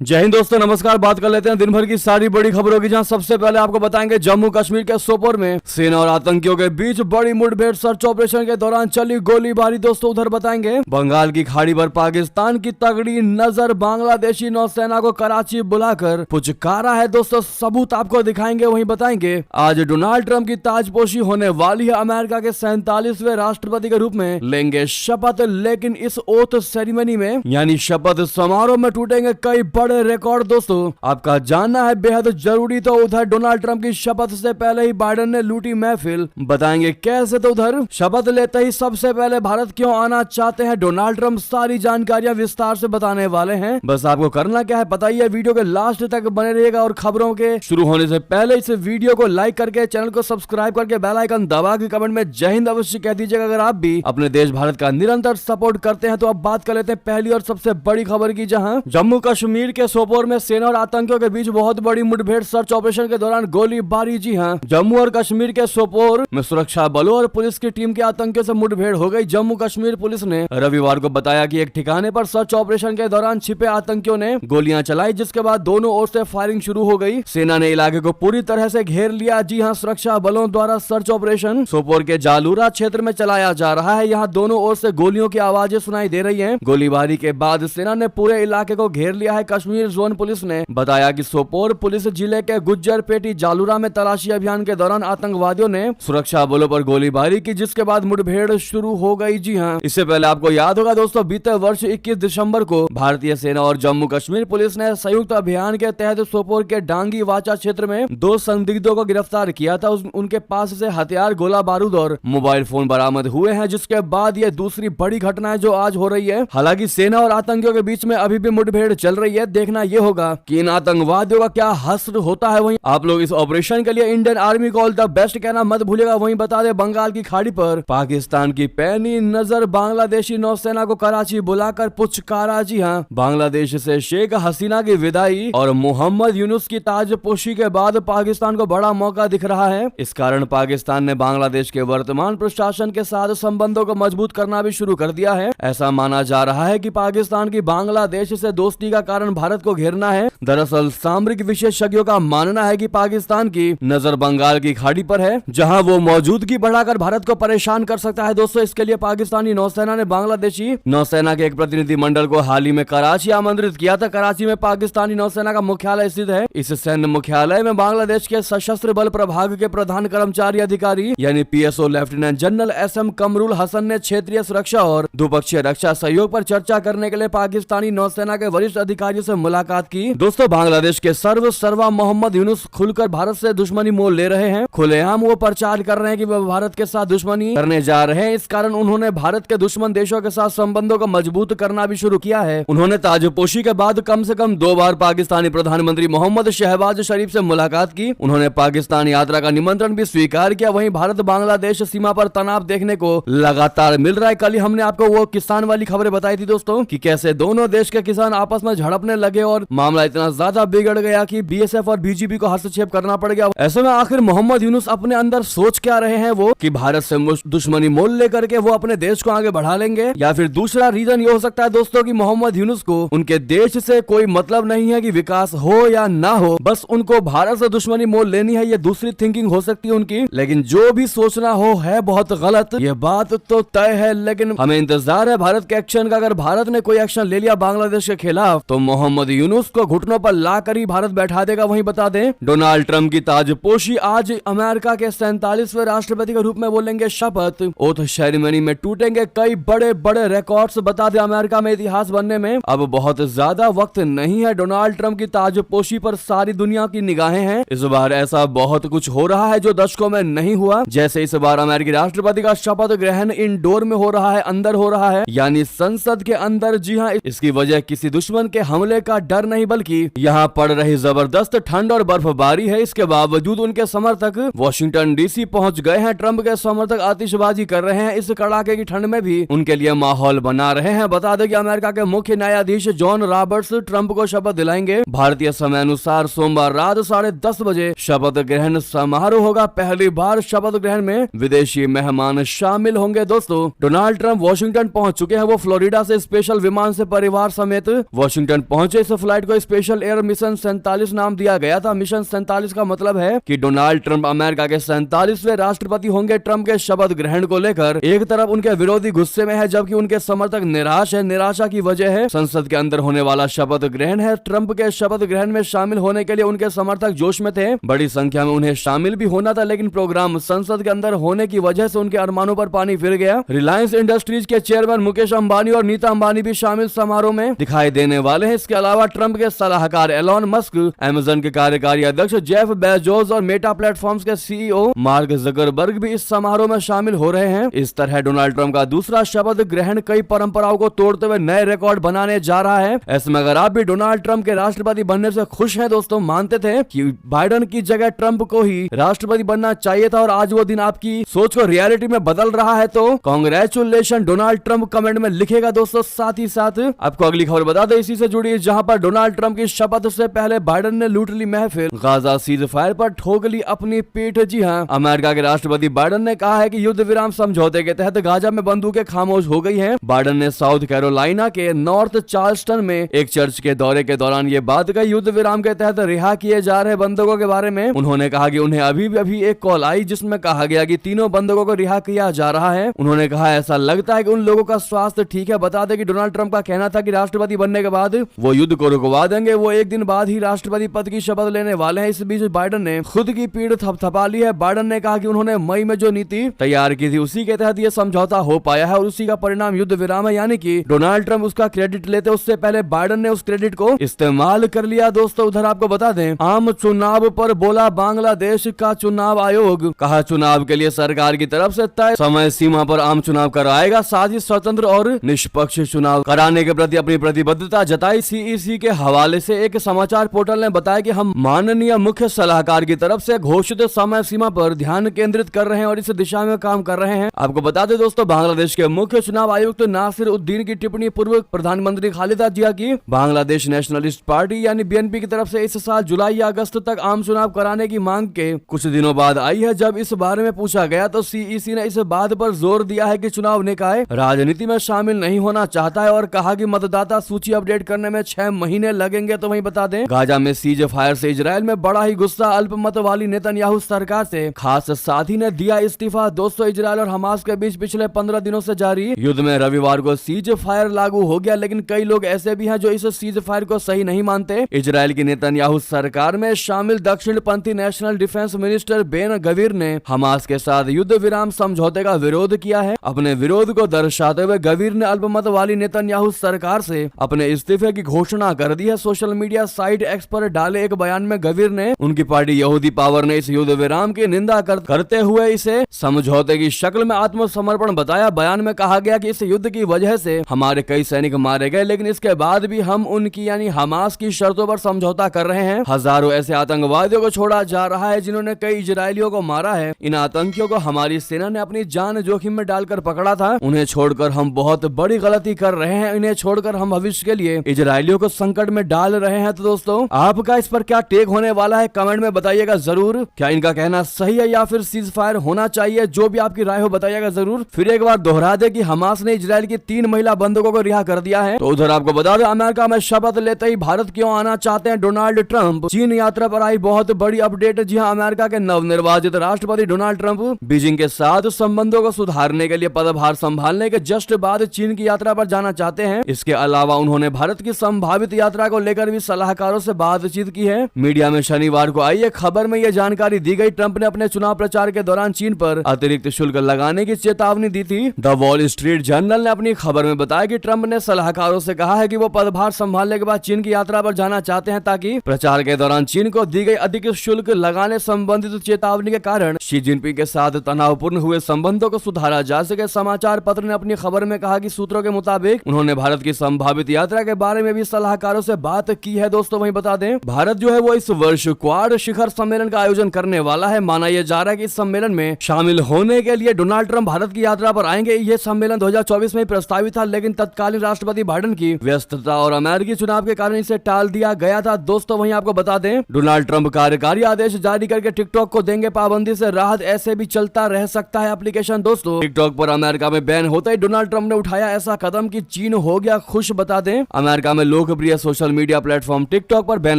जय हिंद दोस्तों, नमस्कार। बात कर लेते हैं दिन भर की सारी बड़ी खबरों की, जहां सबसे पहले आपको बताएंगे जम्मू कश्मीर के सोपोर में सेना और आतंकियों के बीच बड़ी मुठभेड़, सर्च ऑपरेशन के दौरान चली गोलीबारी। दोस्तों उधर बताएंगे बंगाल की खाड़ी पर पाकिस्तान की तगड़ी नजर, बांग्लादेशी नौसेना को कराची बुलाकर पुचकारा है। दोस्तों सबूत आपको दिखाएंगे। वहीं बताएंगे आज डोनाल्ड ट्रंप की ताजपोशी होने वाली है। अमेरिका के 47वें राष्ट्रपति के रूप में लेंगे शपथ, लेकिन इस ओथ सेरेमनी में यानी शपथ समारोह में टूटेंगे कई बड़े रिकॉर्ड। दोस्तों आपका जानना है बेहद जरूरी। तो उधर डोनाल्ड ट्रंप की शपथ से पहले ही बाइडेन ने लूटी महफिल, बताएंगे कैसे। तो उधर शपथ लेते ही सबसे पहले भारत क्यों आना चाहते हैं डोनाल्ड ट्रंप, सारी जानकारियां विस्तार से बताने वाले हैं। बस आपको करना क्या है बताइए, वीडियो के लास्ट तक बने रहिएगा और खबरों के शुरू होने से पहले इस वीडियो को लाइक करके, चैनल को सब्सक्राइब करके, बेल आइकन दबा के कमेंट में जय हिंद अवश्य कह दीजिएगा अगर आप भी अपने देश भारत का निरंतर सपोर्ट करते हैं। तो अब बात कर लेते हैं पहली और सबसे बड़ी खबर की, जहां जम्मू कश्मीर के सोपोर में सेना और आतंकियों के बीच बहुत बड़ी मुठभेड़, सर्च ऑपरेशन के दौरान गोलीबारी। जी हां, जम्मू और कश्मीर के सोपोर में सुरक्षा बलों और पुलिस की टीम के आतंकियों से मुठभेड़ हो गई। जम्मू कश्मीर पुलिस ने रविवार को बताया कि एक ठिकाने पर सर्च ऑपरेशन के दौरान छिपे आतंकियों ने गोलियां चलाई, जिसके बाद दोनों ओर से फायरिंग शुरू हो गई। सेना ने इलाके को पूरी तरह से घेर लिया। जी हां, सुरक्षा बलों द्वारा सर्च ऑपरेशन सोपोर के जालूरा क्षेत्र में चलाया जा रहा है। यहाँ दोनों ओर से गोलियों की आवाजें सुनाई दे रही हैं। गोलीबारी के बाद सेना ने पूरे इलाके को घेर लिया है। कश्मीर जोन पुलिस ने बताया कि सोपोर पुलिस जिले के गुज्जर पेटी जालूरा में तलाशी अभियान के दौरान आतंकवादियों ने सुरक्षा बलों पर गोलीबारी की, जिसके बाद मुठभेड़ शुरू हो गई। जी हां, इससे पहले आपको याद होगा दोस्तों, बीते वर्ष 21 दिसंबर को भारतीय सेना और जम्मू कश्मीर पुलिस ने संयुक्त अभियान के तहत सोपोर के डांगी वाचा क्षेत्र में 2 संदिग्धों को गिरफ्तार किया था। उनके पास से हथियार, गोला बारूद और मोबाइल फोन बरामद हुए हैं, जिसके बाद ये दूसरी बड़ी घटना है जो आज हो रही है। हालांकि सेना और आतंकियों के बीच में अभी भी मुठभेड़ चल रही है। देखना यह होगा कि इन आतंकवादियों का क्या हश्र होता है। वहीं आप लोग इस ऑपरेशन के लिए इंडियन आर्मी को ऑल द बेस्ट कहना मत भूलिएगा। वहीं बता दें, बंगाल की खाड़ी पर पाकिस्तान की पैनी नजर, बांग्लादेशी नौसेना को कराची बुलाकर पुचकारा। जी हां, बांग्लादेश से शेख हसीना की विदाई और मोहम्मद यूनुस की ताजपोशी के बाद पाकिस्तान को बड़ा मौका दिख रहा है। इस कारण पाकिस्तान ने बांग्लादेश के वर्तमान प्रशासन के साथ संबंधों को मजबूत करना भी शुरू कर दिया है। ऐसा माना जा रहा है कि पाकिस्तान की बांग्लादेश से दोस्ती का कारण भारत को घेरना है। दरअसल सामरिक विशेषज्ञों का मानना है कि पाकिस्तान की नजर बंगाल की खाड़ी पर है, जहां वो मौजूदगी बढ़ाकर भारत को परेशान कर सकता है। दोस्तों इसके लिए पाकिस्तानी नौसेना ने बांग्लादेशी नौसेना के एक प्रतिनिधि मंडल को हाल ही में कराची आमंत्रित किया था। कराची में पाकिस्तानी नौसेना का मुख्यालय स्थित है। इस सैन्य मुख्यालय में बांग्लादेश के सशस्त्र बल प्रभाग के प्रधान कर्मचारी अधिकारी यानी PSO lieutenant general SM Kamrul Hasan ने क्षेत्रीय सुरक्षा और द्विपक्षीय रक्षा सहयोग पर चर्चा करने के लिए पाकिस्तानी नौसेना के वरिष्ठ अधिकारियों से मुलाकात की। दोस्तों बांग्लादेश के सर्वा मोहम्मद यूनुस खुलकर भारत से दुश्मनी मोल ले रहे हैं। खुलेआम वो प्रचार कर रहे हैं कि वह भारत के साथ दुश्मनी करने जा रहे हैं। इस कारण उन्होंने भारत के दुश्मन देशों के साथ संबंधों को मजबूत करना भी शुरू किया है। उन्होंने ताजपोशी के बाद कम से कम 2 बार पाकिस्तानी प्रधानमंत्री मोहम्मद शहबाज शरीफ से मुलाकात की। उन्होंने पाकिस्तान यात्रा का निमंत्रण भी स्वीकार किया। वहीं भारत बांग्लादेश सीमा पर तनाव देखने को लगातार मिल रहा है। कल ही हमने आपको वो किसान वाली खबरें बताई थी दोस्तों, कि कैसे दोनों देश के किसान आपस में झड़पने लगे और मामला इतना ज्यादा बिगड़ गया कि BSF और BGP को हस्तक्षेप करना पड़ गया। ऐसे में आखिर मोहम्मद यूनुस अपने अंदर सोच क्या रहे हैं, वो कि भारत से दुश्मनी मोल लेकर के वो अपने देश को आगे बढ़ा लेंगे, या फिर दूसरा रीजन ये हो सकता है दोस्तों कि मोहम्मद यूनुस को उनके देश से कोई मतलब नहीं है कि विकास हो या ना हो, बस उनको भारत से दुश्मनी मोल लेनी है। ये दूसरी थिंकिंग हो सकती है उनकी। लेकिन जो भी सोचना हो है बहुत गलत, ये बात तो तय है। लेकिन हमें इंतजार है भारत के एक्शन का। अगर भारत ने कोई एक्शन ले लिया बांग्लादेश के खिलाफ, तो मोहम्मद यूनुस को घुटनों पर लाकर ही भारत बैठा देगा। वहीं बता दें, डोनाल्ड ट्रंप की ताजपोशी आज अमेरिका के 47वें राष्ट्रपति के रूप में बोलेंगे शपथ। ओथ सेरेमनी में टूटेंगे कई बड़े बड़े रिकॉर्ड्स। बता दें, अमेरिका में इतिहास बनने में अब बहुत ज्यादा वक्त नहीं है। डोनाल्ड ट्रंप की ताजपोशी पर सारी दुनिया की निगाहें हैं। इस बार ऐसा बहुत कुछ हो रहा है जो दशकों में नहीं हुआ। जैसे इस बार अमेरिकी राष्ट्रपति का शपथ ग्रहण इंडोर में हो रहा है, अंदर हो रहा है, यानी संसद के अंदर। जी हाँ, इसकी वजह किसी दुश्मन के हमले का डर नहीं, बल्कि यहाँ पड़ रही जबरदस्त ठंड और बर्फबारी है। इसके बावजूद उनके समर्थक वॉशिंगटन DC पहुंच गए हैं। ट्रंप के समर्थक आतिशबाजी कर रहे हैं। इस कड़ाके की ठंड में भी उनके लिए माहौल बना रहे हैं। बता दें कि अमेरिका के मुख्य न्यायाधीश जॉन रॉबर्ट्स ट्रंप को शपथ दिलाएंगे। भारतीय समय अनुसार सोमवार रात 10:30 बजे शपथ ग्रहण समारोह होगा। पहली बार शपथ ग्रहण में विदेशी मेहमान शामिल होंगे। दोस्तों डोनाल्ड ट्रंप वॉशिंगटन पहुंच चुके हैं। वो फ्लोरिडा से स्पेशल विमान से परिवार समेत वॉशिंगटन पहुंच पहुंचे। इस फ्लाइट को स्पेशल एयर मिशन 47 नाम दिया गया था। मिशन 47 का मतलब है कि डोनाल्ड ट्रंप अमेरिका के 47वें राष्ट्रपति होंगे। ट्रंप के शपथ ग्रहण को लेकर एक तरफ उनके विरोधी गुस्से में है, जबकि उनके समर्थक निराश है। निराशा की वजह है संसद के अंदर होने वाला शपथ ग्रहण है। ट्रंप के शपथ ग्रहण में शामिल होने के लिए उनके समर्थक जोश में थे। बड़ी संख्या में उन्हें शामिल भी होना था, लेकिन प्रोग्राम संसद के अंदर होने की वजह से उनके अरमानों पर पानी फिर गया। रिलायंस इंडस्ट्रीज के चेयरमैन मुकेश अंबानी और नीता अंबानी भी शामिल समारोह में दिखाई देने वाले हैं। इसके अलावा ट्रंप के सलाहकार एलॉन मस्क, अमेज़न के कार्यकारी अध्यक्ष जेफ बेजोस और मेटा प्लेटफॉर्म्स के सीईओ मार्क जकरबर्ग भी इस समारोह में शामिल हो रहे हैं। इस तरह डोनाल्ड ट्रंप का दूसरा शपथ ग्रहण कई परंपराओं को तोड़ते हुए नए रिकॉर्ड बनाने जा रहा है। ऐसे में अगर आप भी डोनाल्ड ट्रंप के राष्ट्रपति बनने से खुश हैं दोस्तों, मानते थे कि बाइडेन की जगह ट्रंप को ही राष्ट्रपति बनना चाहिए था और आज वो दिन आपकी सोच को रियलिटी में बदल रहा है, तो कांग्रेचुलेशन डोनाल्ड ट्रंप कमेंट में लिखेगा दोस्तों। साथ ही साथ आपको अगली खबर बता दें इसी से जुड़ी, जहां पर डोनाल्ड ट्रंप की शपथ से पहले बाइडेन ने लूट ली महफिल। गाजा सीज फायर पर ठोक ली अपनी पीठ। जी हां, अमेरिका के राष्ट्रपति बाइडेन ने कहा है कि युद्ध विराम समझौते के तहत गाजा में बंदूकें खामोश हो गई हैं। बाइडेन ने साउथ कैरोलिना के नॉर्थ चार्ल्सटन में एक चर्च के दौरे के दौरान ये बात कही। युद्ध विराम के तहत रिहा किए जा रहे बंधकों के बारे में उन्होंने कहा कि उन्हें अभी एक कॉल आई जिसमें कहा गया कि तीनों बंधकों को रिहा किया जा रहा है। उन्होंने कहा ऐसा लगता है कि उन लोगों का स्वास्थ्य ठीक है। बता दें कि डोनाल्ड ट्रंप का कहना था कि राष्ट्रपति बनने के बाद वो युद्ध को रुकवा देंगे। वो एक दिन बाद ही राष्ट्रपति पद की शपथ लेने वाले हैं। इस बीच बाइडेन ने खुद की पीठ थपथपा ली है। बाइडेन ने कहा कि उन्होंने मई में जो नीति तैयार की थी उसी के तहत ये समझौता हो पाया है और उसी का परिणाम युद्ध विराम है, यानी कि डोनाल्ड ट्रंप उसका क्रेडिट लेते उससे पहले बाइडेन ने उस क्रेडिट को इस्तेमाल कर लिया। दोस्तों उधर आपको बता दें, आम चुनाव पर बोला बांग्लादेश का चुनाव आयोग। कहा चुनाव के लिए सरकार की तरफ से तय समय सीमा पर आम चुनाव कराएगा। साथ ही स्वतंत्र और निष्पक्ष चुनाव कराने के प्रति अपनी प्रतिबद्धता जताई। सीईसी के हवाले से एक समाचार पोर्टल ने बताया कि हम माननीय मुख्य सलाहकार की तरफ से घोषित समय सीमा पर ध्यान केंद्रित कर रहे हैं और इस दिशा में काम कर रहे हैं। आपको बता दें दोस्तों, बांग्लादेश के मुख्य चुनाव आयुक्त नासिर उद्दीन की टिप्पणी पूर्व प्रधानमंत्री खालिदा जिया की बांग्लादेश नेशनलिस्ट पार्टी यानी बीएनपी की तरफ से इस साल जुलाई या अगस्त तक आम चुनाव कराने की मांग के कुछ दिनों बाद आई है। जब इस बारे में पूछा गया तो सीईसी ने इस बात पर जोर दिया है कि चुनाव निकाय राजनीति में शामिल नहीं होना चाहता है और कहा कि मतदाता सूची अपडेट करने में 6 महीने लगेंगे। तो वहीं बता दें, गाजा में सीज फायर से इजराइल में बड़ा ही गुस्सा। अल्पमत वाली नेतन्याहू सरकार से खास साथी ने दिया इस्तीफा। दोस्तों इजराइल और हमास के बीच पिछले 15 दिनों से जारी युद्ध में रविवार को सीज फायर लागू हो गया, लेकिन कई लोग ऐसे भी हैं जो इस सीज फायर को सही नहीं मानते। इजराइल की नेतन्याहू सरकार में शामिल दक्षिण पंथी national defence minister Ben Gvir ने हमास के साथ युद्ध विराम समझौते का विरोध किया है। अपने विरोध को दर्शाते हुए गवीर ने अल्पमत वाली नेतन्याहू सरकार से अपने इस्तीफे की घोषणा कर दी है। सोशल मीडिया साइट एक्स पर डाले एक बयान में गवीर ने उनकी पार्टी यहूदी पावर ने इस युद्ध विराम की निंदा करते हुए इसे समझौते की शक्ल में आत्मसमर्पण बताया। बयान में कहा गया कि इस युद्ध की वजह से हमारे कई सैनिक मारे गए, लेकिन इसके बाद भी हम उनकी यानी हमास की शर्तों पर समझौता कर रहे हैं। हजारों ऐसे आतंकवादियों को छोड़ा जा रहा है जिन्होंने कई इजरायलियों को मारा है। इन आतंकियों को हमारी सेना ने अपनी जान जोखिम में डालकर पकड़ा था। उन्हें छोड़कर हम बहुत बड़ी गलती कर रहे हैं। इन्हें छोड़कर हम भविष्य के लिए इजरायलियों को संकट में डाल रहे हैं। तो दोस्तों आपका इस पर क्या टेक होने वाला है, कमेंट में बताइएगा जरूर। क्या इनका कहना सही है या फिर सीज फायर होना चाहिए? जो भी आपकी राय हो बताइएगा जरूर। फिर एक बार दोहरा दे कि हमास ने इजराइल की 3 महिला बंधकों को रिहा कर दिया है। तो उधर आपको बता दें, अमेरिका में शपथ लेते ही भारत क्यों आना चाहते हैं डोनाल्ड ट्रंप। चीन यात्रा पर आई बहुत बड़ी अपडेट। जी हां, अमेरिका के नवनिर्वाचित राष्ट्रपति डोनाल्ड ट्रंप बीजिंग के साथ संबंधों को सुधारने के लिए पदभार संभालने के जस्ट बाद चीन की यात्रा पर जाना चाहते हैं। इसके अलावा उन्होंने भारत की संभावित यात्रा को लेकर भी सलाहकारों से बातचीत की है। मीडिया में शनिवार को आई एक खबर में यह जानकारी दी गई। ट्रंप ने अपने चुनाव प्रचार के दौरान चीन पर अतिरिक्त शुल्क लगाने की चेतावनी दी थी। द वॉल स्ट्रीट जर्नल ने अपनी खबर में बताया कि ट्रंप ने सलाहकारों से कहा है कि वो पदभार संभालने के बाद चीन की यात्रा पर जाना चाहते हैं ताकि प्रचार के दौरान चीन को दी गई अधिक शुल्क लगाने संबंधित चेतावनी के कारण शी जिनपिंग के साथ तनावपूर्ण हुए संबंधों को सुधारा जा सके। समाचार पत्र ने अपनी खबर में कहा कि सूत्रों के मुताबिक उन्होंने भारत की संभावित यात्रा के बारे में भी सलाहकारों से बात की है। दोस्तों वहीं बता दें, भारत जो है वो इस वर्ष क्वाड शिखर सम्मेलन का आयोजन करने वाला है। माना यह जा रहा है कि इस सम्मेलन में शामिल होने के लिए डोनाल्ड ट्रंप भारत की यात्रा पर आएंगे। यह सम्मेलन 2024 में प्रस्तावित था, लेकिन तत्कालीन राष्ट्रपति बाइडेन की व्यस्तता और अमेरिकी चुनाव के कारण इसे टाल दिया गया था। दोस्तों वहीं आपको बता दें, डोनाल्ड ट्रंप कार्यकारी आदेश जारी करके टिकटॉक को देंगे पाबंदी से राहत। ऐसे भी चलता रह सकता है एप्लीकेशन। दोस्तों टिकटॉक पर अमेरिका में बैन होते ही डोनाल्ड ट्रंप ने उठाया ऐसा कदम कि चीन हो गया खुश। बता दें, अमेरिका में लोकप्रिय सोशल मीडिया प्लेटफॉर्म टिकटॉक पर बैन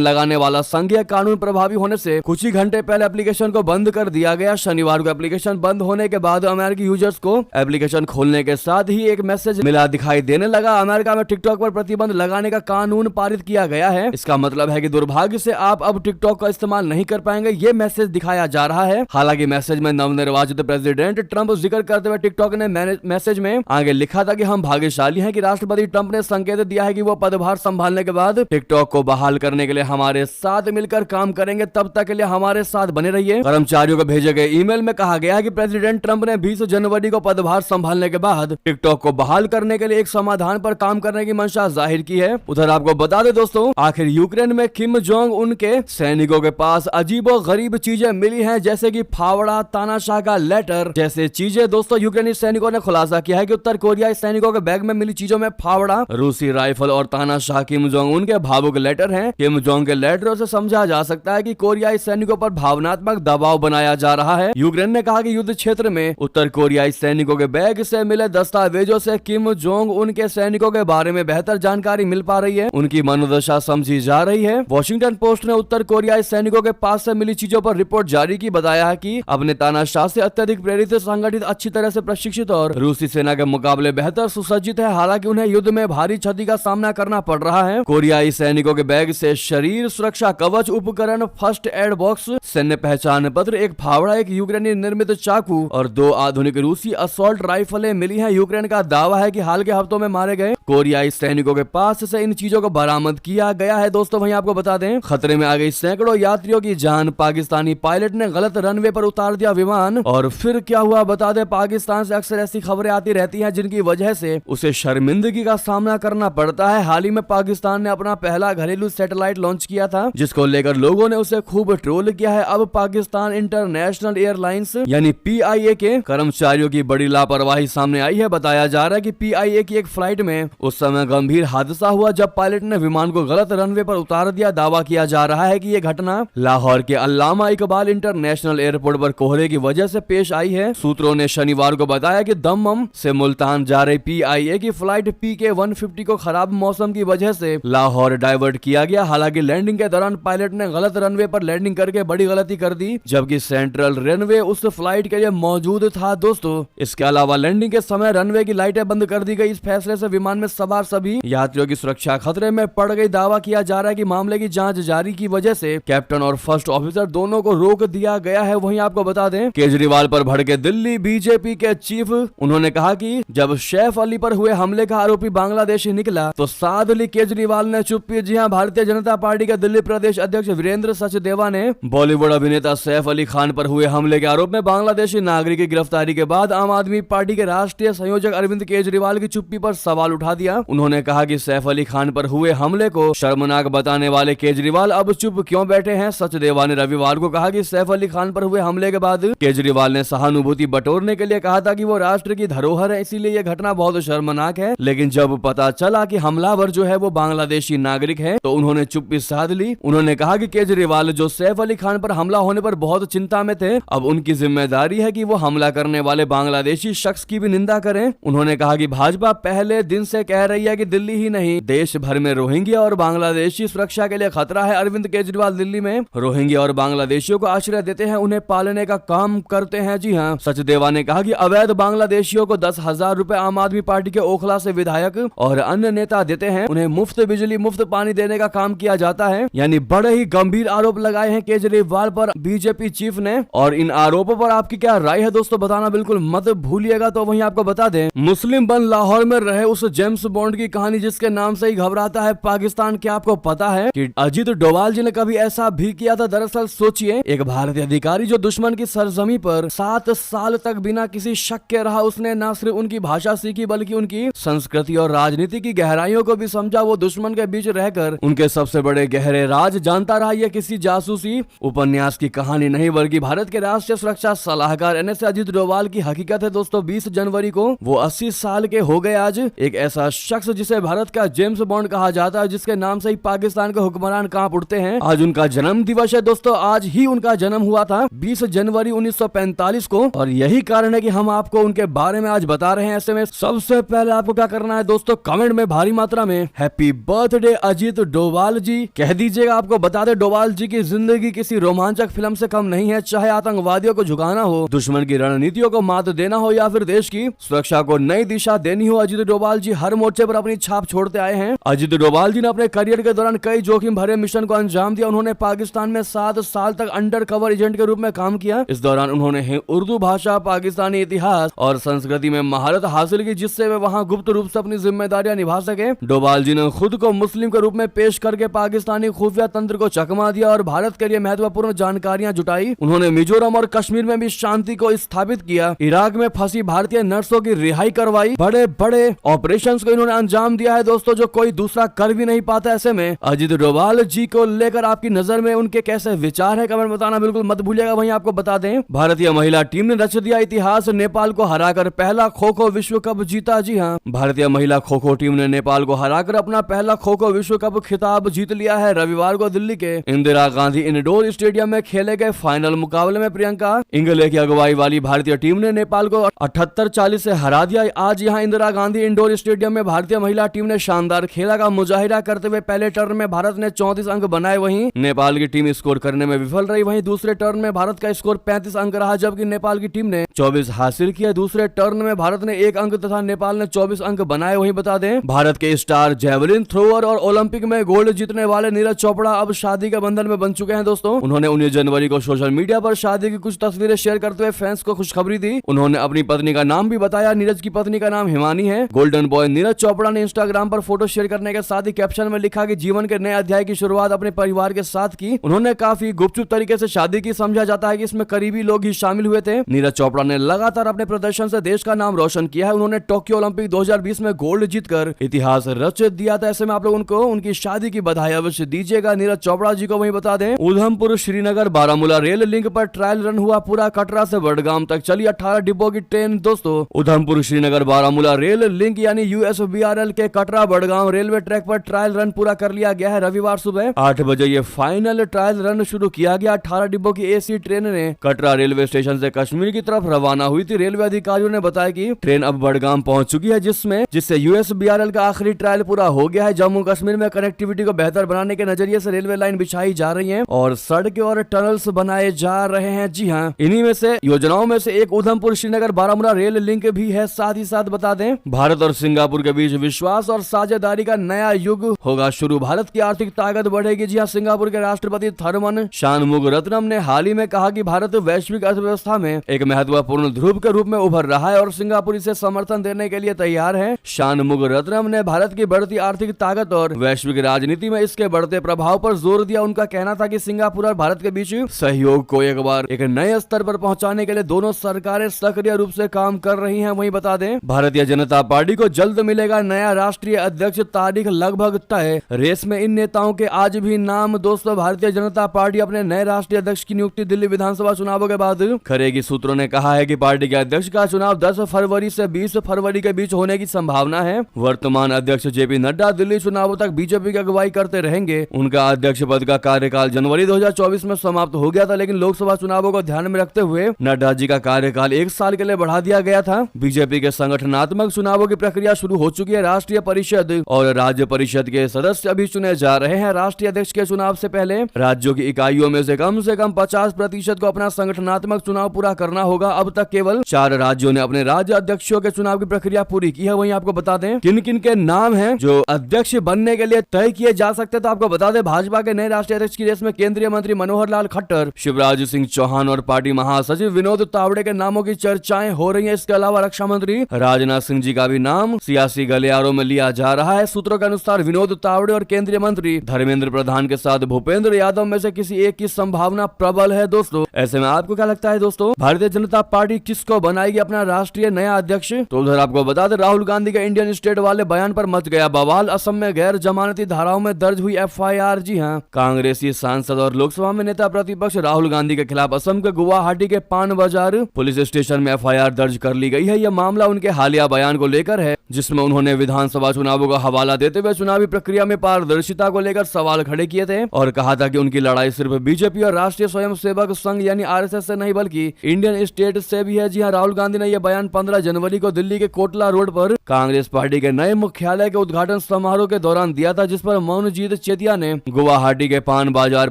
लगाने वाला संघीय कानून प्रभावी होने से कुछ ही घंटे पहले एप्लीकेशन को बंद कर दिया गया। शनिवार को एप्लीकेशन बंद होने के बाद अमेरिकी यूजर्स को एप्लीकेशन खोलने के साथ ही एक मैसेज मिला दिखाई देने लगा। अमेरिका में टिकटॉक पर प्रतिबंध लगाने का कानून पारित किया गया है। इसका मतलब है कि दुर्भाग्य से आप अब टिकटॉक का इस्तेमाल नहीं कर पाएंगे, ये मैसेज दिखाया जा रहा है। हालांकि मैसेज में नवनिर्वाचित प्रेसिडेंट ट्रंप जिक्र करते हुए टिकटॉक ने मैसेज में आगे लिखा था कि हम भाग्यशाली हैं कि राष्ट्रपति ट्रंप ने संकेत दिया है कि वो पदभार संभालने के बाद टिकटॉक को बहाल करने के लिए हमारे साथ मिलकर काम करेंगे। तब तक के लिए हमारे साथ बने रहिए। कर्मचारियों को भेजे गए ईमेल में कहा गया है कि प्रेसिडेंट ट्रंप ने 20 जनवरी को पदभार संभालने के बाद टिकटॉक को बहाल करने के लिए एक समाधान पर काम करने की मंशा जाहिर की है। उधर आपको बता दें दोस्तों, आखिर यूक्रेन में किम जोंग उन के सैनिकों के पास अजीबो गरीब चीजें मिली हैं, जैसे कि फावड़ा, तानाशाह का लेटर जैसे चीजें। दोस्तों, यूक्रेनी सैनिकों ने खुलासा किया है कि उत्तर कोरियाई सैनिकों के बैग में मिली चीजों में फावड़ा, रूसी राइफल और तानाशाह किम जोंग उन के भावुक लेटर हैं। किम जोंग के लेटरों से समझा जा सकता है कि कोरियाई सैनिकों पर भावनात्मक दबाव बनाया जा रहा है। यूक्रेन ने कहा कि युद्ध क्षेत्र में उत्तर कोरियाई सैनिकों के बैग से मिले दस्तावेजों से किम जोंग उन के सैनिकों के बारे में बेहतर जानकारी मिल पा रही है, उनकी मनोदशा समझी जा रही है। वॉशिंगटन पोस्ट ने उत्तर कोरियाई सैनिकों के पास से मिली चीजों पर रिपोर्ट जारी की, बताया है कि अपने तानाशाह से अत्यधिक प्रेरित, संगठित, अच्छी तरह से प्रशिक्षित और रूसी सेना के मुकाबले बेहतर सुसज्जित है। हालांकि उन्हें युद्ध में भारी क्षति का सामना करना पड़ रहा है। कोरियाई सैनिकों के बैग से शरीर सुरक्षा कवच उपकरण, फर्स्ट एड बॉक्स, सैन्य पहचान पत्र, एक फावड़ा, एक यूक्रेनी निर्मित चाकू और 2 आधुनिक रूसी असॉल्ट राइफलें मिली हैं। यूक्रेन का दावा है कि हाल के हफ्तों में मारे गए कोरियाई सैनिकों के पास से इन चीजों को बरामद किया गया है। दोस्तों, वहीं आपको बता दें, खतरे में आ गई सैकड़ों यात्रियों की जान। पाकिस्तानी पायलट ने गलत रनवे पर उतार दिया विमान। और फिर क्या हुआ बता दें, पाकिस्तान से अक्सर ऐसी खबरें आती रहती हैं जिनकी वजह से उसे शर्मिंदगी का सामना करना पड़ता है। हाल ही में पाकिस्तान ने अपना पहला घरेलू सैटेलाइट लॉन्च किया था, जिसको लेकर लोगों ने उसे खूब ट्रोल किया है। अब पाकिस्तान इंटरनेशनल एयरलाइंस यानी PIA के कर्मचारियों की बड़ी लापरवाही सामने आई है। बताया जा रहा है कि PIA की एक फ्लाइट में उस समय गंभीर हादसा हुआ जब पायलट ने विमान को गलत रनवे पर उतार दिया। दावा किया जा रहा है कि यह घटना लाहौर के अल्लामा इकबाल इंटरनेशनल एयरपोर्ट पर कोहरे की वजह से पेश आई है। सूत्रों ने शनिवार को बताया कि दम्मम से मुल्तान जा रही PIA की फ्लाइट PK-150 को खराब मौसम की वजह से लाहौर डाइवर्ट किया गया। हालांकि लैंडिंग के दौरान पायलट ने गलत रनवे पर लैंडिंग करके बड़ी गलती कर दी, जबकि सेंट्रल रनवे उस फ्लाइट के लिए मौजूद था। दोस्तों, इसके अलावा लैंडिंग के समय रनवे की लाइटें बंद कर दी गई। इस फैसले से विमान में सवार सभी यात्रियों की सुरक्षा खतरे में पड़ गई। दावा किया जा रहा है कि मामले की जांच जारी की वजह से कैप्टन और फर्स्ट ऑफिसर दोनों को रोक दिया गया है। वहीं आपको बता दें, केजरीवाल पर भड़के दिल्ली बीजेपी के चीफ, उन्होंने कहा कि जब सैफ अली पर हुए हमले का आरोपी बांग्लादेशी निकला तो साध ली केजरीवाल ने चुप्पी। जी हां, भारतीय जनता पार्टी के दिल्ली प्रदेश अध्यक्ष वीरेंद्र सचदेवा ने बॉलीवुड अभिनेता सैफ अली खान पर हुए हमले के आरोप में बांग्लादेशी नागरिक की गिरफ्तारी के बाद आम आदमी पार्टी के राष्ट्रीय संयोजक अरविंद केजरीवाल की चुप्पी पर सवाल उठा दिया। उन्होंने कहा कि सैफ अली खान पर हुए हमले को शर्मनाक बताने वाले केजरीवाल अब चुप क्यों बैठे हैं। सचदेवा ने रविवार को कहा कि सैफ अली खान पर हुए हमले के बाद केजरीवाल ने सहानुभूति बटोरने के लिए कहा था कि वो राष्ट्र की धरोहर है, इसीलिए यह घटना बहुत शर्मनाक है। लेकिन जब पता चला कि हमलावर जो है वो बांग्लादेशी नागरिक है तो उन्होंने चुप्पी साध ली। उन्होंने कहा कि केजरीवाल जो सैफ अली खान पर हमला होने पर बहुत चिंता में थे, अब उनकी जिम्मेदारी है कि वो हमला करने वाले बांग्लादेशी शख्स की भी निंदा करें। उन्होंने कहा कि भाजपा पहले दिन से कह रही है कि दिल्ली ही नहीं देश भर में रोहिंग्या और बांग्लादेशी सुरक्षा के लिए खतरा है। अरविंद केजरीवाल दिल्ली में रोहिंग्या और बांग्लादेशियों को आश्रय देते हैं, उन्हें पालने का काम करते हैं। जी हाँ, सचदेवा ने कहा कि अवैध बांग्लादेशियों को 10,000 रुपए आम आदमी पार्टी के ओखला से विधायक और अन्य नेता देते हैं, उन्हें मुफ्त बिजली मुफ्त पानी देने का काम किया जाता है। यानी बड़े ही गंभीर आरोप लगाए हैं केजरीवाल पर बीजेपी चीफ ने। और इन आरोपों पर आपकी क्या राय है दोस्तों, बताना बिल्कुल मत भूलिएगा। तो वहीं आपको बता दें, मुस्लिम बन लाहौर में रहे उस जेम्स बॉन्ड की कहानी जिसके नाम से ही घबराता है पाकिस्तान। क्या आपको पता है कि अजीत डोभाल जी ने कभी ऐसा भी किया था? दरअसल सोचिए, एक भारतीय अधिकारी जो दुश्मन की सरजमी पर 7 साल तक बिना किसी शक के रहा, उसने न सिर्फ उनकी भाषा सीखी बल्कि उनकी संस्कृति और राजनीति की गहराइयों को भी समझा। वो दुश्मन के बीच रहकर उनके सबसे बड़े गहरे राज जानता रहा। यह किसी जासूसी उपन्यास की कहानी नहीं बल्कि भारत के राष्ट्रीय सुरक्षा सलाहकार NSA अजीत डोभाल की हकीकत है। दोस्तों, 20 जनवरी को वो 80 साल के हो गए। आज एक ऐसा शख्स जिसे भारत का जेम्स बॉन्ड कहा जाता है, जिसके नाम से ही पाकिस्तान के हुक्मरान कांप उठते हैं, आज उनका जन्म दिवस है। दोस्तों, आज ही उनका जन्म हुआ था 20 जनवरी 1945 को, और यही कारण है कि हम आपको उनके बारे में आज बता रहे हैं। ऐसे में सबसे पहले आपको क्या करना है दोस्तों, कमेंट में भारी मात्रा में हैप्पी बर्थडे अजीत डोभाल जी। कह दीजिएगा आपको बता दे डोभाल जी की जिंदगी किसी रोमांचक फिल्म से कम नहीं है। चाहे आतंकवादियों को झुकाना हो, दुश्मन की रणनीतियों को मात देना हो या फिर देश की सुरक्षा को नई दिशा देनी हो, अजीत डोभाल जी हर मोर्चे पर अपनी छाप छोड़ते आए हैं। अजीत डोभाल जी ने अपने करियर के दौरान कई जोखिम भरे मिशन को अंजाम दिया। उन्होंने पाकिस्तान में 7 साल तक अंडर कवर एजेंट के रूप में काम किया। इस दौरान उन्होंने उर्दू भाषा, पाकिस्तानी इतिहास और संस्कृति में महारत हासिल की, जिससे वे वहां गुप्त रूप से अपनी जिम्मेदारियां निभा सके। डोभाल जी ने खुद को मुस्लिम के रूप में पेश करके पाकिस्तानी खुफिया तंत्र को चकमा दिया और भारत के लिए महत्वपूर्ण जानकारियां जुटाई। उन्होंने मिजोरम और कश्मीर में भी शांति को स्थापित किया। इराक में फंसी भारतीय नर्सों की रिहाई करवाई। बड़े बड़े ऑपरेशंस को इन्होंने अंजाम दिया है दोस्तों, जो कोई दूसरा कर भी नहीं पाता। ऐसे में अजीत डोभाल जी को लेकर आपकी नजर में उनके कैसे विचार है, कमेंट बताना बिल्कुल मत भूलिएगा। वहीं आपको बता दें भारतीय महिला टीम ने रच दिया इतिहास, नेपाल को हराकर पहला खो खो विश्व कप जीता। जी हां, भारतीय महिला खो खो टीम ने नेपाल को हराकर अपना पहला खो खो विश्व कप खिताब जीत लिया है। रविवार को दिल्ली के इंदिरा गांधी इंडोर स्टेडियम में खेले गए फाइनल मुकाबले में प्रियंका इंगले की अगुवाई वाली भारतीय टीम ने नेपाल को 78-40 से हरा दिया। आज यहां इंदिरा गांधी इंडोर स्टेडियम में भारतीय महिला टीम ने शानदार खेला का मुजाहिरा करते हुए पहले टर्न में भारत ने 34 अंक बनाए। वहीं नेपाल की टीम स्कोर करने में विफल रही। वहीं दूसरे टर्न में भारत का स्कोर 35 अंक रहा, जबकि नेपाल की टीम ने 24 हासिल किया। दूसरे टर्न में भारत ने 1 अंक तथा नेपाल ने 24 अंक बनाए। वहीं बता दें भारत के स्टार जेवलिन थ्रोअर और ओलंपिक में गोल्ड जीतने वाले नीरज चोपड़ा अब शादी के बंधन में बन चुके हैं दोस्तों। उन्होंने 19 जनवरी को सोशल मीडिया पर शादी की कुछ तस्वीरें शेयर करते हुए फैंस को खुशखबरी दी। उन्होंने अपनी पत्नी का नाम भी बताया। नीरज की पत्नी का नाम हिमानी है। गोल्डन बॉय नीरज चोपड़ा ने इंस्टाग्राम पर फोटो शेयर करने के साथ ही कैप्शन में लिखा कि जीवन के नए अध्याय की शुरुआत अपने परिवार के साथ की। उन्होंने काफी गुपचुप तरीके से शादी की। समझा जाता है कि इसमें करीबी लोग ही शामिल हुए थे। नीरज चोपड़ा ने लगातार अपने प्रदर्शन से देश का नाम रोशन किया है। उन्होंने टोक्यो ओलंपिक 2020 में गोल्ड जीतकर इतिहास रच दिया था। ऐसे में आप लोग उनको उनकी शादी की बधाई अवश्य दीजिएगा नीरज चोपड़ा जी को। वहीं बता दें उधमपुर श्रीनगर बारामूला रेल लिंक पर ट्रायल रन हुआ पूरा। कटरा से बडगाम तक चली 18 डिब्बों की ट्रेन दोस्तों। उधमपुर श्रीनगर बारामूला रेल लिंक यानी USBRL के कटरा बडगाम रेलवे ट्रैक पर ट्रायल रन पूरा कर लिया गया है। रविवार सुबह 8 बजे ये फाइनल ट्रायल रन शुरू किया गया। 18 डिब्बों की AC ट्रेन ने कटरा रेलवे स्टेशन से कश्मीर की तरफ रवाना हुई थी। रेलवे अधिकारियों ने बताया कि ट्रेन अब बडगाम पहुंच चुकी है, जिससे USBRL का आखिरी ट्रायल पूरा हो गया है। जम्मू कश्मीर में कनेक्टिविटी को बेहतर बनाने के नजरिए से रेलवे लाइन बिछाई जा रही है और सड़कें और टनल्स बनाए जा रहे हैं। जी हाँ, इन्हीं में से योजनाओं में से एक उधमपुर श्रीनगर बारामूला रेल लिंक भी है। साथ ही साथ बता दें भारत और सिंगापुर के बीच विश्वास और साझेदारी का नया युग होगा शुरू। भारत की आर्थिक ताकत बढ़ेगी। जी हाँ, सिंगापुर के राष्ट्रपति थरमन शानमुगरत्नम ने हाल ही में कहा कि भारत वैश्विक अर्थव्यवस्था में एक महत्वपूर्ण ध्रुव के रूप में उभर रहा है और सिंगापुर इसे समर्थन देने के लिए तैयार है। शानमुगरत्नम ने भारत की बढ़ती आर्थिक ताकत और वैश्विक राजनीति में इसके बढ़ते प्रभाव पर जोर दिया। उनका कहना था कि सिंगापुर और भारत के बीच सहयोग को एक बार एक नए स्तर पर पहुंचाने के लिए दोनों सरकारें सक्रिय रूप से काम कर रही हैं। वहीं बता दें भारतीय जनता पार्टी को जल्द मिलेगा नया राष्ट्रीय अध्यक्ष, तारीख लगभग तय। रेस में इन नेताओं के आज भी नाम दोस्तों। भारतीय जनता पार्टी अपने नए राष्ट्रीय अध्यक्ष की नियुक्ति दिल्ली विधानसभा चुनावों के बाद करेगी। सूत्रों ने कहा है कि पार्टी के अध्यक्ष का चुनाव 10 फरवरी से 20 फरवरी के बीच होने की संभावना है। वर्तमान अध्यक्ष JP नड्डा दिल्ली चुनावों तक बीजेपी की अगुवाई करते रहेंगे। उनका अध्यक्ष पद का कार्यकाल जनवरी 2024 में समाप्त हो गया था, लेकिन लोकसभा चुनावों को ध्यान में रखते हुए नड्डा जी का कार्यकाल 1 साल के लिए बढ़ा दिया गया था। बीजेपी के संगठनात्मक चुनावों की प्रक्रिया शुरू हो चुकी है। राष्ट्रीय परिषद और राज्य परिषद के सदस्य अभी चुने जा रहे हैं। राष्ट्रीय अध्यक्ष के चुनाव से पहले राज्यों की इकाइयों में से कम 50% को अपना संगठनात्मक चुनाव पूरा करना होगा। अब तक केवल 4 राज्यों ने अपने राज्य अध्यक्षों के चुनाव की प्रक्रिया पूरी की है। वहीं आपको बता दें किन किन के नाम हैं जो अध्यक्ष बनने के लिए तय किए जा सकते हैं। तो आपको बता दें भाजपा के नए राष्ट्रीय अध्यक्ष की रेस में केंद्रीय मंत्री मनोहर लाल खट्टर, शिवराज सिंह चौहान और पार्टी महासचिव विनोद तावड़े के नामों की चर्चाएं हो रही है। इसके अलावा रक्षा मंत्री राजनाथ सिंह जी का भी नाम सियासी गलियारों में लिया जा रहा है। सूत्रों के अनुसार विनोद तावड़े और केंद्रीय मंत्री धर्मेंद्र प्रधान के साथ भूपेंद्र यादव में से किसी एक की संभावना प्रबल है दोस्तों। ऐसे में आपको क्या लगता है दोस्तों, भारतीय जनता पार्टी किसको बनाएगी अपना राष्ट्रीय नया अध्यक्ष? तो उधर आपको बता दें राहुल गांधी के इंडियन स्टेट वाले बयान पर मच गया बवाल। असम में गैर जमानती धाराओं में दर्ज हुई FIR। जी हां, कांग्रेसी सांसद और लोकसभा में नेता प्रतिपक्ष राहुल गांधी के खिलाफ असम के गुवाहाटी के पान बाजार पुलिस स्टेशन में FIR दर्ज कर ली गई है। यह मामला उनके हालिया बयान को लेकर है, जिसमें उन्होंने विधानसभा चुनावों का हवाला देते हुए चुनावी प्रक्रिया में पारदर्शिता को लेकर सवाल खड़े किए थे और कहा था कि उनकी लड़ाई सिर्फ बीजेपी और राष्ट्रीय स्वयंसेवक संघ यानी RSS से नहीं बल्कि इंडियन स्टेट से भी है। जी हां, राहुल गांधी ने यह बयान 15 जनवरी को दिल्ली के कोटला रोड पर कांग्रेस पार्टी के नए मुख्यालय के उद्घाटन उद्घाटन समारोह के दौरान दिया था, जिस पर मोनजीत चेतिया ने गुवाहाटी के पान बाजार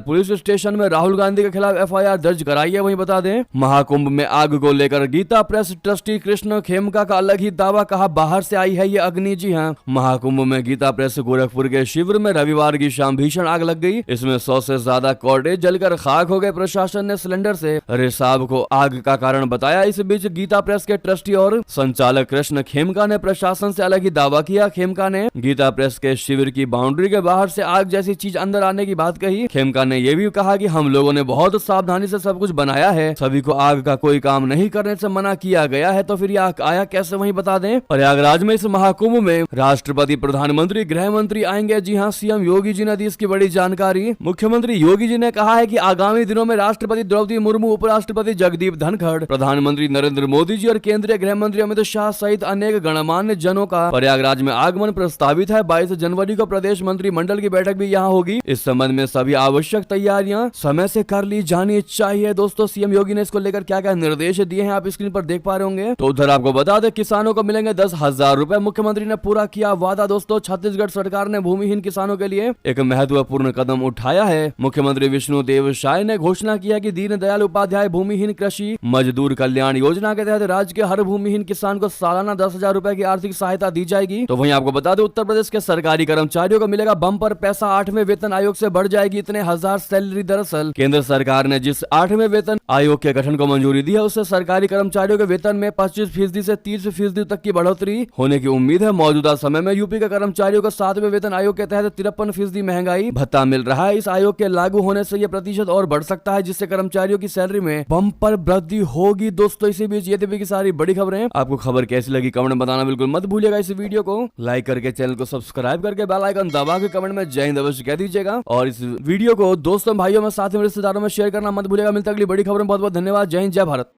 पुलिस स्टेशन में राहुल गांधी के खिलाफ FIR दर्ज कराई है। वहीं बता दें, महाकुंभ में आग को लेकर गीता प्रेस ट्रस्टी कृष्ण खेमका का अलग ही दावा, कहा बाहर से आई है ये अग्नि। जी हां, महाकुंभ में गीता प्रेस गोरखपुर के शिविर में रविवार की शाम भीषण आग लग गई। इसमें 100 से ज्यादा कॉटेज जलकर खाक हो गए। प्रशासन ने सिलेंडर से रिसाव को आग का कारण बताया। इस बीच गीता प्रेस के ट्रस्टी और संचालक कृष्ण खेमका ने प्रशासन से अलग ही दावा किया। खेमका ने गीता प्रेस के शिविर की बाउंड्री के बाहर से आग जैसी चीज अंदर आने की बात कही। खेमका ने यह भी कहा कि हम लोगों ने बहुत सावधानी से सब कुछ बनाया है, सभी को आग का कोई काम नहीं करने से मना किया गया है, तो फिर यह आग आया कैसे? वहीं बता दें, प्रयागराज में इस महाकुंभ में राष्ट्रपति, प्रधानमंत्री, गृह मंत्री आएंगे। जी हां, CM योगी जी ने दी इसकी बड़ी जानकारी। मुख्यमंत्री योगी जी ने कहा है कि आगामी दिनों में राष्ट्रपति द्रौपदी मुर्मू, उपराष्ट्रपति जगदीप धनखड़, प्रधानमंत्री नरेंद्र मोदी जी और केंद्रीय गृह मंत्री अमित शाह सहित अनेक गणमान्य जनों का प्रयागराज में आगमन प्रस्तावित है। 22 जनवरी को प्रदेश मंत्रिमंडल की बैठक भी यहाँ होगी। इस संबंध में सभी आवश्यक तैयारियां समय से कर ली जानी चाहिए। दोस्तों, CM योगी ने इसको लेकर क्या क्या निर्देश दिए हैं आप स्क्रीन पर देख पा रहे होंगे। तो उधर आपको बता दें, किसानों को मिलेंगे 10,000 रुपए। मुख्यमंत्री ने पूरा किया वादा। दोस्तों, छत्तीसगढ़ सरकार ने भूमिहीन किसानों के लिए एक महत्वपूर्ण कदम उठाया है। मुख्यमंत्री विष्णुदेव साय ने घोषणा किया कि दीनदयाल उपाध्याय भूमिहीन कृषि मजदूर कल्याण योजना के तहत राज्य के हर भूमिहीन किसान को सालाना 10,000 रुपए की आर्थिक सहायता दी जाएगी। तो वहीं आपको बता दें, उत्तर प्रदेश के सरकारी कर्मचारियों को मिलेगा बम्पर पैसा। 8वें वेतन आयोग से बढ़ जाएगी इतने हजार सैलरी। दरअसल केंद्र सरकार ने जिस 8वें वेतन आयोग के गठन को मंजूरी दी है, उससे सरकारी कर्मचारियों के वेतन में 25% से 30% तक की बढ़ोतरी होने की उम्मीद है। मौजूदा समय में यूपी के कर्मचारियों को 7वें वेतन आयोग के तहत 53% महंगाई भत्ता मिल रहा है। इस आयोग के लागू होने से यह प्रतिशत और बढ़ सकता है, जिससे कर्मचारियों की सैलरी में बम्पर वृद्धि होगी। दोस्तों, इसी बीच ये थी की सारी बड़ी खबरें। आपको खबर कैसी लगी कमेंट में बताना बिल्कुल मत भूलिएगा। इस वीडियो को लाइक करके, चैनल को सब्सक्राइब करके, बेल आइकन दबा के कमेंट में जय हिंद अवश्य कह दीजिएगा। और इस वीडियो को दोस्तों, भाइयों में, साथियों में, रिश्तेदारों में शेयर करना मत भूलिएगा। मिलता है अगली बड़ी खबर में। बहुत बहुत धन्यवाद। जय हिंद, जय भारत।